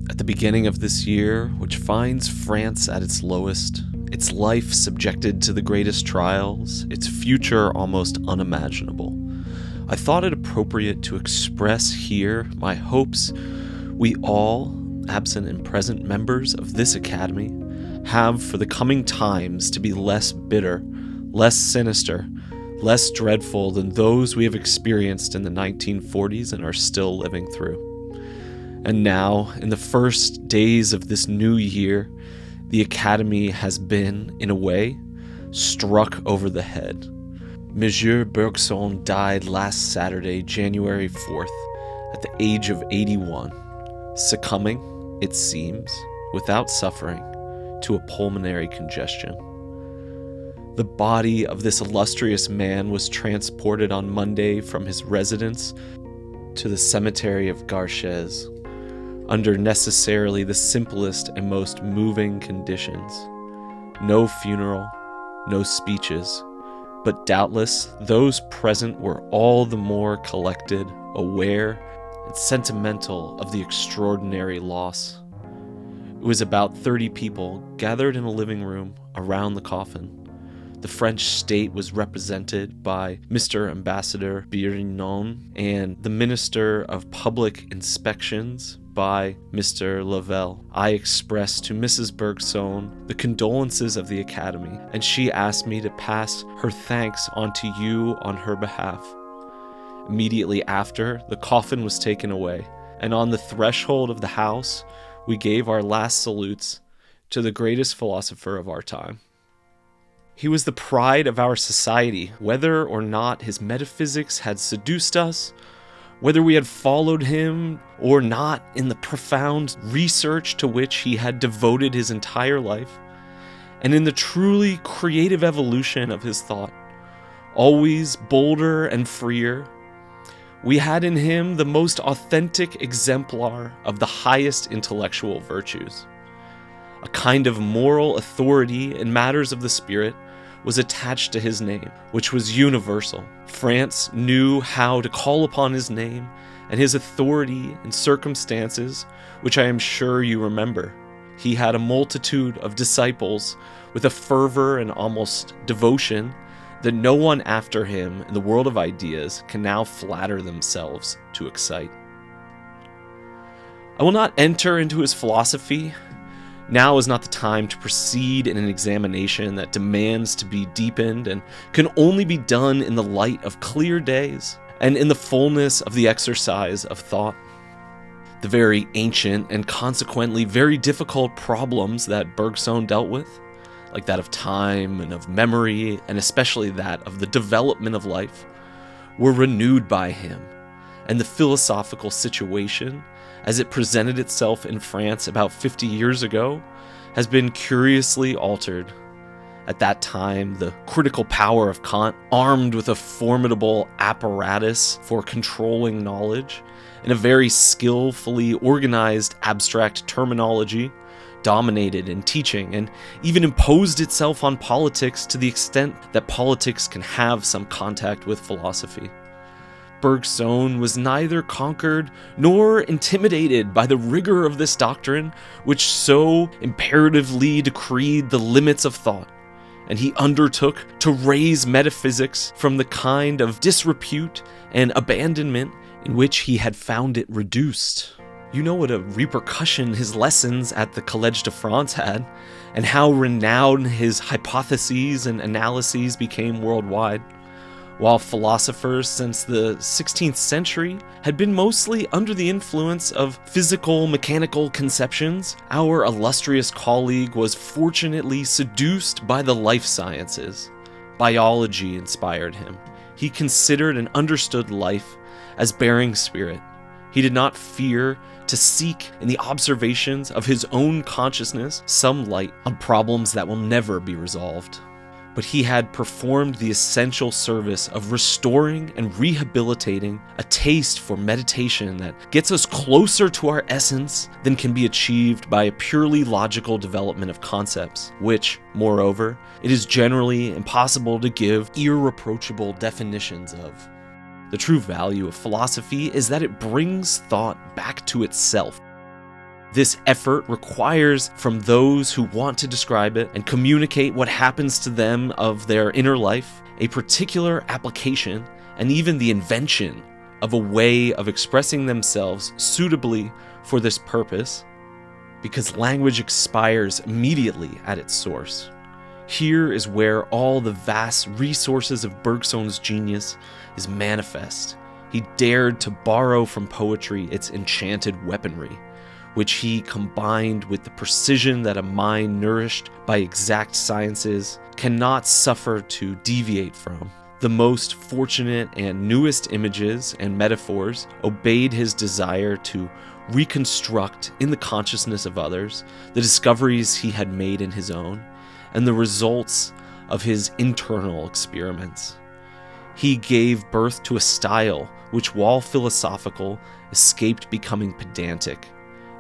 At the beginning of this year, which finds France at its lowest, its life subjected to the greatest trials, its future almost unimaginable, I thought it appropriate to express here my hopes we all, absent and present members of this academy, have for the coming times to be less bitter, less sinister, less dreadful than those we have experienced in the 1940s and are still living through. And now, in the first days of this new year, the Academy has been, in a way, struck over the head. Monsieur Bergson died last Saturday, January 4th, at the age of 81, succumbing, it seems, without suffering, to a pulmonary congestion. The body of this illustrious man was transported on Monday from his residence to the cemetery of Garches, under necessarily the simplest and most moving conditions. No funeral, no speeches, but doubtless those present were all the more collected, aware, and sentimental of the extraordinary loss. It was about 30 people gathered in a living room around the coffin. The French state was represented by Mr. Ambassador Birignon and the Minister of Public Inspections by Mr. Lavelle. I expressed to Mrs. Bergson the condolences of the Academy, and she asked me to pass her thanks on to you on her behalf. Immediately after, the coffin was taken away, and on the threshold of the house, we gave our last salutes to the greatest philosopher of our time. He was the pride of our society, whether or not his metaphysics had seduced us, whether we had followed him or not in the profound research to which he had devoted his entire life, and in the truly creative evolution of his thought, always bolder and freer. We had in him the most authentic exemplar of the highest intellectual virtues. A kind of moral authority in matters of the spirit was attached to his name, which was universal. France knew how to call upon his name and his authority in circumstances which I am sure you remember. He had a multitude of disciples with a fervor and almost devotion that no one after him in the world of ideas can now flatter themselves to excite. I will not enter into his philosophy. Now is not the time to proceed in an examination that demands to be deepened and can only be done in the light of clear days and in the fullness of the exercise of thought. The very ancient and consequently very difficult problems that Bergson dealt with, like that of time and of memory, and especially that of the development of life, were renewed by him, and the philosophical situation, as it presented itself in France about 50 years ago, has been curiously altered. At that time, the critical power of Kant, armed with a formidable apparatus for controlling knowledge, and a very skillfully organized abstract terminology, dominated in teaching and even imposed itself on politics to the extent that politics can have some contact with philosophy. Bergson was neither conquered nor intimidated by the rigor of this doctrine, which so imperatively decreed the limits of thought, and he undertook to raise metaphysics from the kind of disrepute and abandonment in which he had found it reduced. You know what a repercussion his lessons at the Collège de France had, and how renowned his hypotheses and analyses became worldwide. While philosophers since the 16th century had been mostly under the influence of physical, mechanical conceptions, our illustrious colleague was fortunately seduced by the life sciences. Biology inspired him. He considered and understood life as bearing spirit. He did not fear to seek in the observations of his own consciousness some light on problems that will never be resolved. But he had performed the essential service of restoring and rehabilitating a taste for meditation that gets us closer to our essence than can be achieved by a purely logical development of concepts, which, moreover, it is generally impossible to give irreproachable definitions of. The true value of philosophy is that it brings thought back to itself. This effort requires from those who want to describe it and communicate what happens to them of their inner life a particular application and even the invention of a way of expressing themselves suitably for this purpose, because language expires immediately at its source. Here is where all the vast resources of Bergson's genius is manifest. He dared to borrow from poetry its enchanted weaponry, which he combined with the precision that a mind nourished by exact sciences cannot suffer to deviate from. The most fortunate and newest images and metaphors obeyed his desire to reconstruct in the consciousness of others the discoveries he had made in his own and the results of his internal experiments. He gave birth to a style which, while philosophical, escaped becoming pedantic,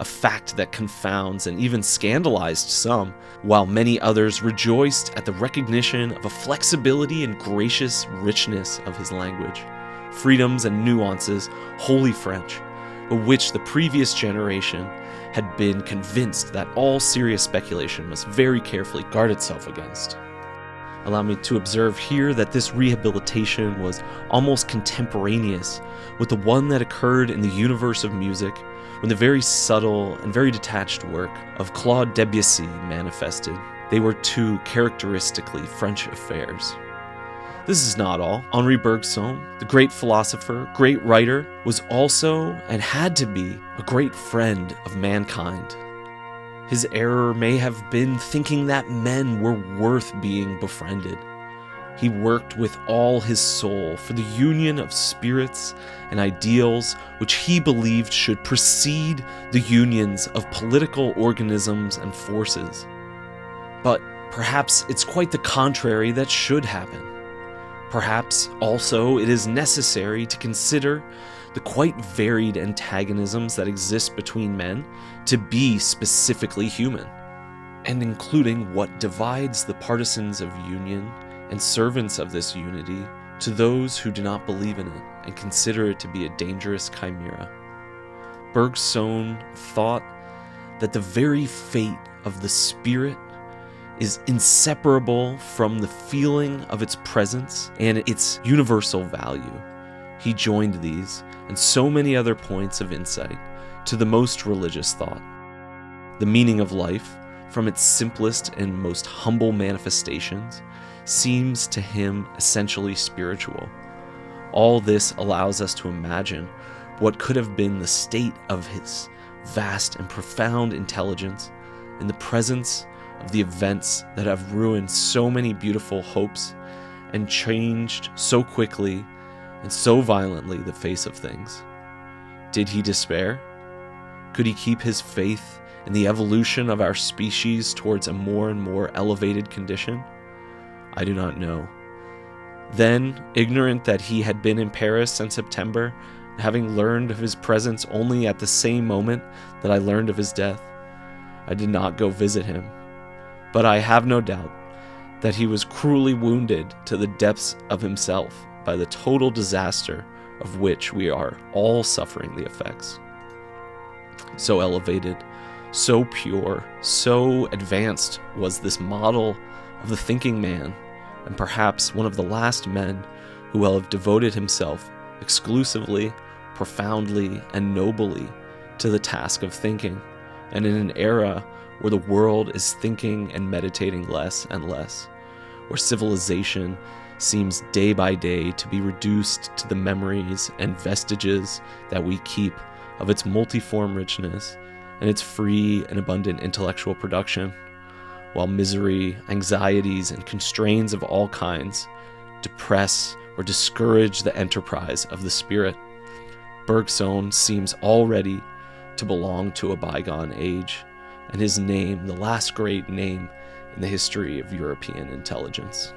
a fact that confounds and even scandalized some, while many others rejoiced at the recognition of a flexibility and gracious richness of his language, freedoms and nuances wholly French, but which the previous generation had been convinced that all serious speculation must very carefully guard itself against. Allow me to observe here that this rehabilitation was almost contemporaneous with the one that occurred in the universe of music when the very subtle and very detached work of Claude Debussy manifested. They were two characteristically French affairs. This is not all. Henri Bergson, the great philosopher, great writer, was also and had to be a great friend of mankind. His error may have been thinking that men were worth being befriended. He worked with all his soul for the union of spirits and ideals which he believed should precede the unions of political organisms and forces. But perhaps it's quite the contrary that should happen. Perhaps also it is necessary to consider the quite varied antagonisms that exist between men to be specifically human, and including what divides the partisans of union and servants of this unity to those who do not believe in it and consider it to be a dangerous chimera. Bergson thought that the very fate of the spirit is inseparable from the feeling of its presence and its universal value. He joined these and so many other points of insight to the most religious thought. The meaning of life, from its simplest and most humble manifestations, seems to him essentially spiritual. All this allows us to imagine what could have been the state of his vast and profound intelligence in the presence of the events that have ruined so many beautiful hopes and changed so quickly and so violently the face of things. Did he despair? Could he keep his faith in the evolution of our species towards a more and more elevated condition? I do not know. Then, ignorant that he had been in Paris in September, having learned of his presence only at the same moment that I learned of his death, I did not go visit him. But I have no doubt that he was cruelly wounded to the depths of himself by the total disaster of which we are all suffering the effects. So elevated, so pure, so advanced was this model of the thinking man, and perhaps one of the last men who will have devoted himself exclusively, profoundly, and nobly to the task of thinking, and in an era where the world is thinking and meditating less and less, where civilization seems day by day to be reduced to the memories and vestiges that we keep of its multiform richness and its free and abundant intellectual production, while misery, anxieties, and constraints of all kinds depress or discourage the enterprise of the spirit. Bergson seems already to belong to a bygone age, and his name, the last great name in the history of European intelligence.